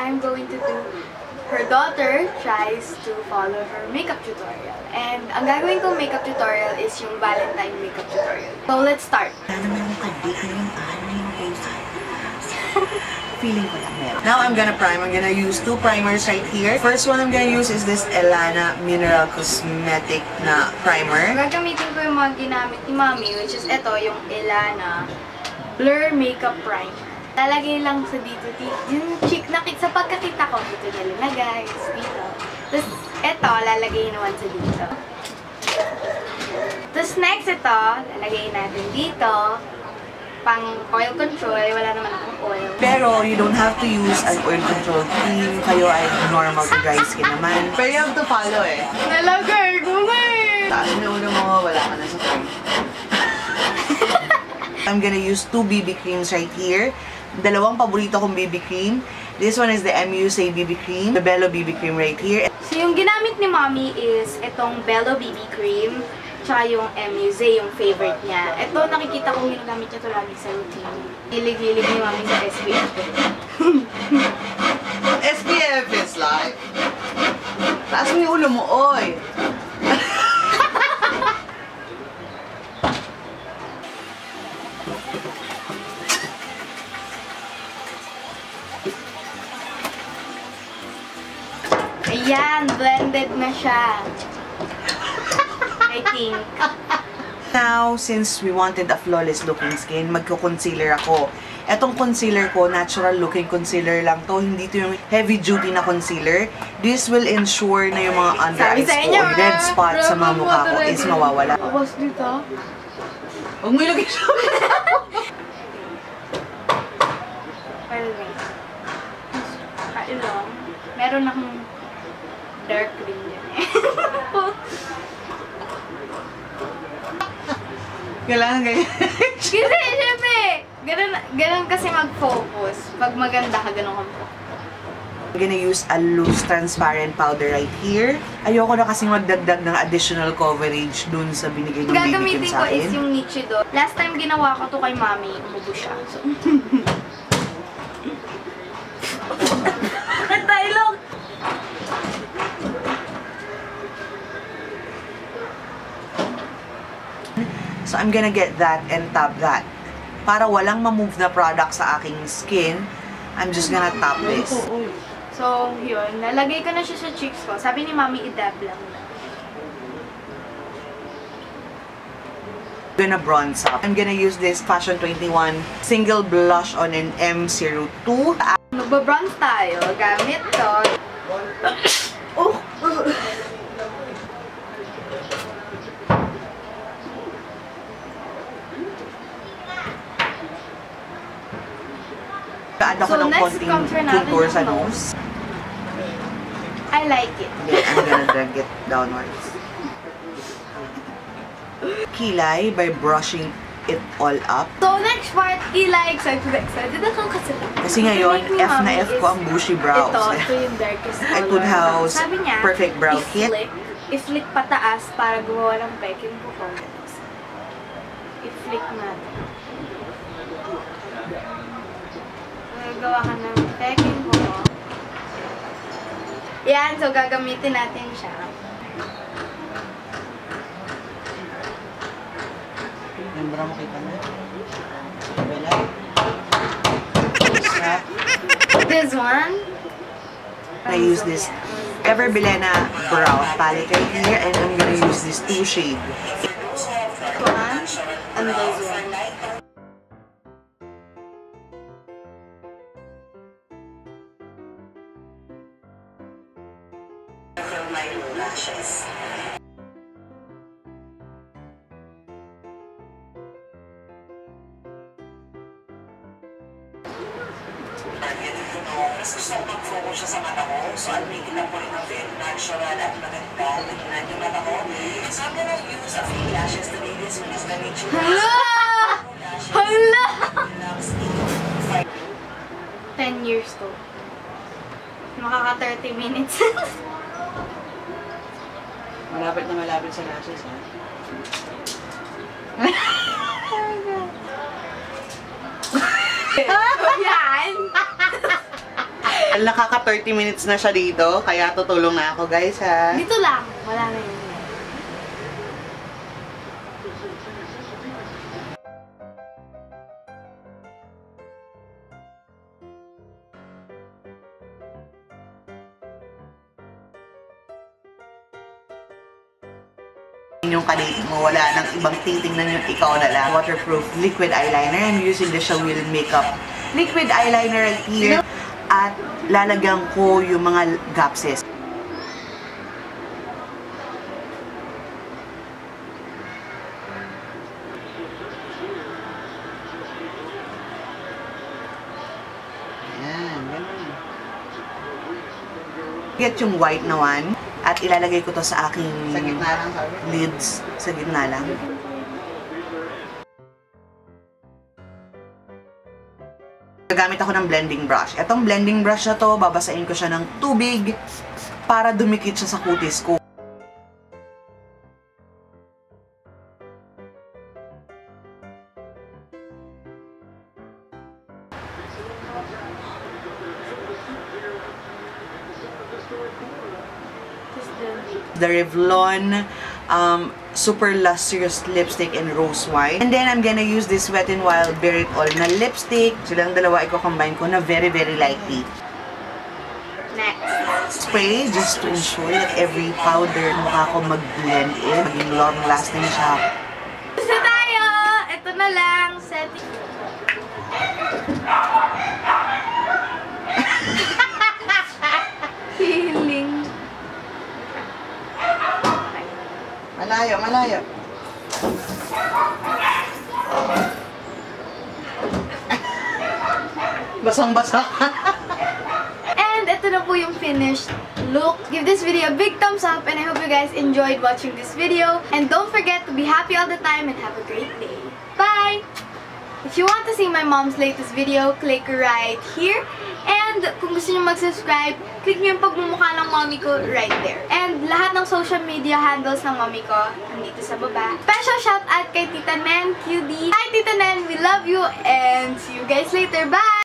I'm going to do, her daughter tries to follow her makeup tutorial. And ang gagawin kong makeup tutorial is yung Valentine makeup tutorial. So, let's start. Feeling ko lang meron. Now, I'm gonna prime. I'm gonna use 2 primers right here. First one I'm gonna use is this ANAK Mineral Cosmetic na primer. Gagamitin ko yung mga ginamit ni Mami, which is ito, yung ANAK Blur Makeup Primer. Lalagay lang sa dito, yung cheek na sa pagkakita ko, dito nalinagay, dito. Tapos, ito, lalagay naman sa dito. Tapos, next ito, lalagay natin dito, pang oil control, wala naman akong oil. Pero, you don't have to use an oil control cream. Kayo ay normal to dry skin naman. Pero you have to follow eh. Nalagay ko na eh! Taas na ulo mo, wala ka na sa cream. I'm gonna use 2 BB creams right here. Dalawang paborito kong BB cream. This one is the MUSA BB cream. The Bello BB cream right here. So, yung ginamit ni Mommy is itong Bello BB cream. Tsaka yung MUSA, yung favorite niya. Ito, nakikita kong ginagamit niya ito lagi sa routine. Hilig-hilig ni Mommy sa SPF. SPF is life. Taas mo yung ulo mo, oy! Ayan, blended na siya. I think. Now, since we wanted a flawless looking skin, magko-concealer ako. Etong concealer ko, natural looking concealer lang to. Hindi to yung heavy duty na concealer. This will ensure na yung mga under eyes ko or red spots sa mga mukha ko is mawawala. Awas dito. Huwag mo ilagay siya. Well, wait. Kain lang. Meron akong dark green yan eh. Kailangan ganyan. Kasi, syempre, ganun kasi mag-focus. Pag maganda ka, ganun kang focus. I'm gonna use a loose transparent powder right here. Ayoko na kasing magdagdag ng additional coverage dun sa binigay ng baby Gagamitin sa ko is akin. yung Nichido. Last time ginawa ko to kay Mami, umubo siya. So, dialogue! So, I'm gonna get that and tap that. Para walang ma-move na product sa aking skin, I'm just gonna tap this. So, yun. Nalagay ko na siya sa cheeks ko. Sabi ni Mami, i-dab lang na. I'm gonna bronze up. I'm gonna use this Fashion 21 Single Blush on an M02. Magbabronze tayo. Gamit to. Oh! Add ako ng konting contour sa nose. I like it. Then, I'm gonna drag it downwards. Kilay by brushing it all up. So, next part, kilay. Excited ako kasi. Kasi ngayon, F na F ko ang bushy brows. Ito yung darkest color. I could house Sabi niya, perfect brow kit. I-flick pataas para gumawa ng peking buko. I-flick natin. Gawa ka ng peking buko. Yan, so gagamitin natin siya. Yung brow mo kita na? This one. I use this Ever Bilena brow palette right here, and I'm gonna use this 2 shade. One and this one. My lashes. Mas gusto ko mag-focus siya sa mata ko. So, I'll make it up po rin ng very natural at maganda. Nagnan yung mata ko. So, I'm gonna use a few lashes today. This one is the nature. Hala! Hala! 10 years to. Makaka 30 minutes. Malapit na malapit sa lashes, ha? Yan! Nakaka 30 minutes na siya dito, kaya tutulong na ako guys ha. Dito lang. Wala na yun. Yung kalit mo, wala nang ibang titingnan yung ikaw na lang. Waterproof liquid eyeliner. I'm using the Shawil Makeup liquid eyeliner right here. At lalagyan ko yung mga gapses. Ayan, ganun. Get yung white na one. At ilalagay ko to sa aking sa gitna lang, sabi? Lids. Sa gitna lang. Gagamit ako ng blending brush. Etong blending brush na to, babasain ko siya ng tubig para dumikit siya sa kutis ko. The Revlon Super Lustrous Lipstick in Rose Wine. And then, I'm gonna use this Wet n Wild Bear It All na lipstick. Silang dalawa, i-combine ko na very, very lightly. Next. Spray, just to ensure that every powder mukha ko mag-blend in. Maging long-lasting siya. Gusto tayo! Ito na lang. Setting. Feeling. Malayo, malayo. Basang-basa. And ito na po yung finished look. Give this video a big thumbs up and I hope you guys enjoyed watching this video. And don't forget to be happy all the time and have a great day. Bye! If you want to see my mom's latest video, click right here. And kung gusto nyo mag-subscribe, click nyo yung pagmumukha ng mommy ko right there. And lahat ng social media handles ng mommy ko, nandito sa baba. Special shout out kay Tita Nen, QD. Hi Tita Nen, we love you and see you guys later. Bye!